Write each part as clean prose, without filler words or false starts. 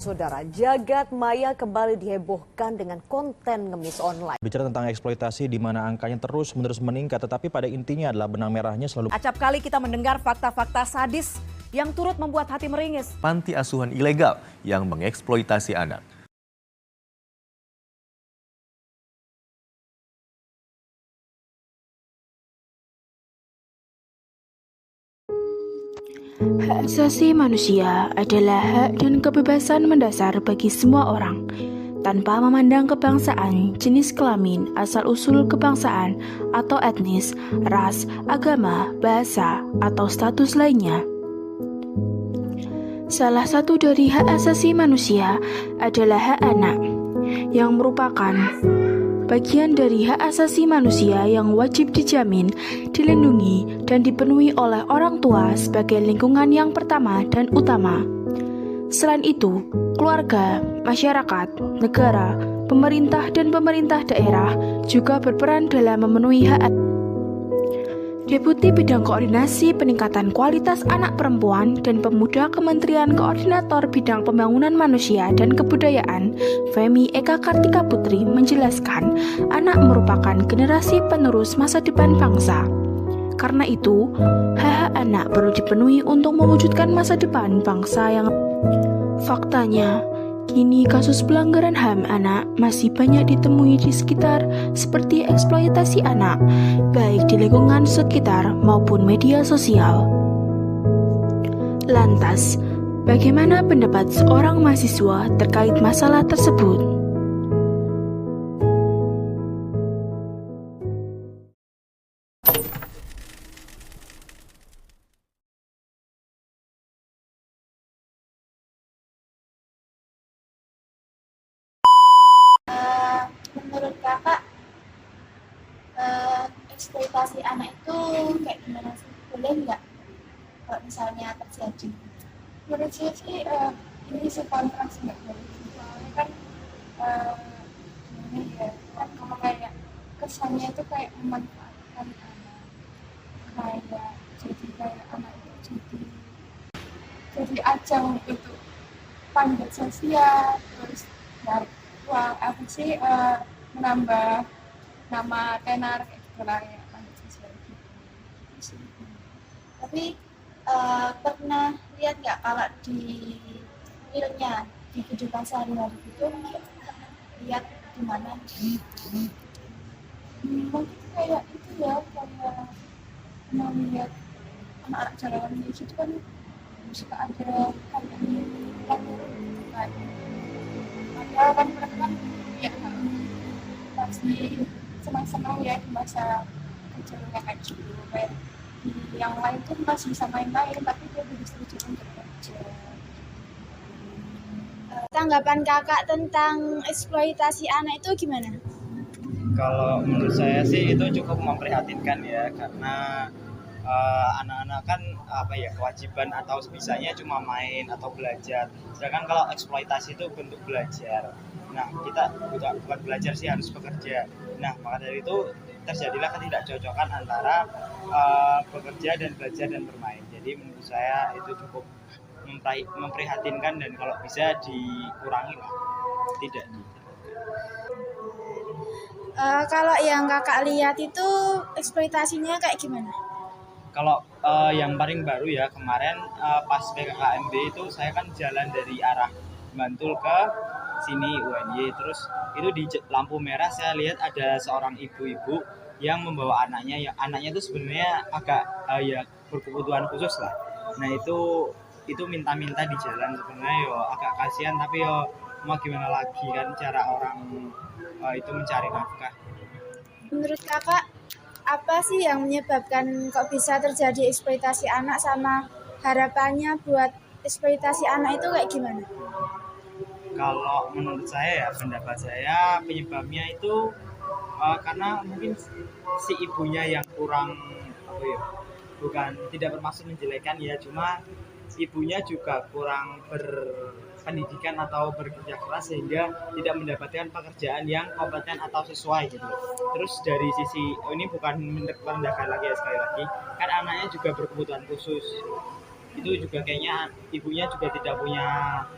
Saudara, jagat maya kembali dihebohkan dengan konten ngemis online. Bicara tentang eksploitasi di mana angkanya terus-menerus meningkat, tetapi pada intinya adalah benang merahnya selalu. Acap kali kita mendengar fakta-fakta sadis yang turut membuat hati meringis. Panti asuhan ilegal yang mengeksploitasi anak. Hak asasi manusia adalah hak dan kebebasan mendasar bagi semua orang, tanpa memandang kebangsaan, jenis kelamin, asal-usul kebangsaan, atau etnis, ras, agama, bahasa, atau status lainnya. Salah satu dari hak asasi manusia adalah hak anak, yang merupakan bagian dari hak asasi manusia yang wajib dijamin, dilindungi, dan dipenuhi oleh orang tua sebagai lingkungan yang pertama dan utama. Selain itu, keluarga, masyarakat, negara, pemerintah, dan pemerintah daerah juga berperan dalam memenuhi hak anak. Deputi Bidang Koordinasi Peningkatan Kualitas Anak Perempuan dan Pemuda Kementerian Koordinator Bidang Pembangunan Manusia dan Kebudayaan, Femi Eka Kartika Putri, menjelaskan anak merupakan generasi penerus masa depan bangsa. Karena itu, hak-hak anak perlu dipenuhi untuk mewujudkan masa depan bangsa yang... Faktanya, kini kasus pelanggaran HAM anak masih banyak ditemui di sekitar seperti eksploitasi anak, baik di lingkungan sekitar maupun media sosial. Lantas, bagaimana pendapat seorang mahasiswa terkait masalah tersebut? Menurut kakak, eksploitasi anak itu kayak gimana sih? Boleh nggak kalau misalnya terjadi? Menurut saya sih ini sih kontras nggak boleh. Soalnya kan ini ya kan kalau kayak kesannya itu kayak memanfaatkan anak, kayak jadi kayak anak itu jadi ajang untuk panjat sosial, terus dari uang apa sih menambah nama tenar kayak gitu lah ya panjat sosial gitu. Tapi pernah lihat nggak kalau di realnya di kehidupan sehari-hari itu lihat di mana? Mungkin kayak itu ya kayak melihat anak-anak jalanan di situ kan suka ada kayak kan padahal kan mereka kan ya masih senang-senang ya di masa kecilnya kayak gitu, kayak yang lain tuh masih bisa main-main tapi dia belum setuju untuk kerja. Tanggapan kakak tentang eksploitasi anak itu gimana? Kalau menurut saya sih itu cukup memprihatinkan ya, karena anak-anak kan kewajiban atau sebisanya cuma main atau belajar. Sedangkan kalau eksploitasi itu bentuk belajar. Nah, kita bukan belajar sih, harus bekerja. Nah, maka dari itu terjadilah ketidakcocokan antara bekerja dan belajar dan bermain. Jadi menurut saya itu cukup memprihatinkan dan kalau bisa dikurangi lah, tidak. Kalau yang kakak lihat itu eksploitasinya kayak gimana? Kalau yang paling baru ya kemarin pas PKKMB itu saya kan jalan dari arah Bantul ke sini UNY, terus itu di lampu merah saya lihat ada seorang ibu-ibu yang membawa anaknya, yang anaknya itu sebenarnya agak berkebutuhan khusus lah. Nah itu minta-minta di jalan, sebenarnya agak kasihan, tapi mau gimana lagi kan cara orang itu mencari nafkah. Menurut kakak apa sih yang menyebabkan kok bisa terjadi eksploitasi anak, sama harapannya buat eksploitasi anak itu kayak gimana? Kalau menurut saya ya, pendapat saya penyebabnya itu karena mungkin si ibunya yang kurang bukan tidak bermaksud menjelekan ya, cuma ibunya juga kurang berpendidikan atau bekerja keras sehingga tidak mendapatkan pekerjaan yang kompeten atau sesuai gitu. Terus dari sisi ini bukan merendahkan lagi ya, sekali lagi kan anaknya juga berkebutuhan khusus. itu juga kayaknya ibunya juga tidak punya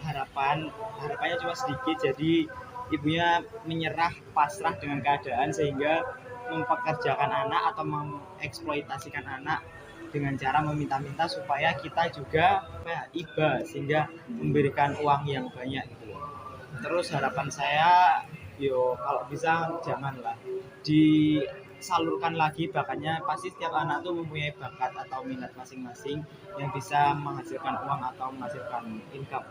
harapannya cuma sedikit, jadi ibunya menyerah pasrah dengan keadaan sehingga mempekerjakan anak atau mengeksploitasikan anak dengan cara meminta-minta supaya kita juga iba sehingga memberikan uang yang banyak gitu loh. Terus harapan saya kalau bisa janganlah disalurkan lagi bakatnya. Pasti setiap anak tuh mempunyai bakat atau minat masing-masing yang bisa menghasilkan uang atau menghasilkan income.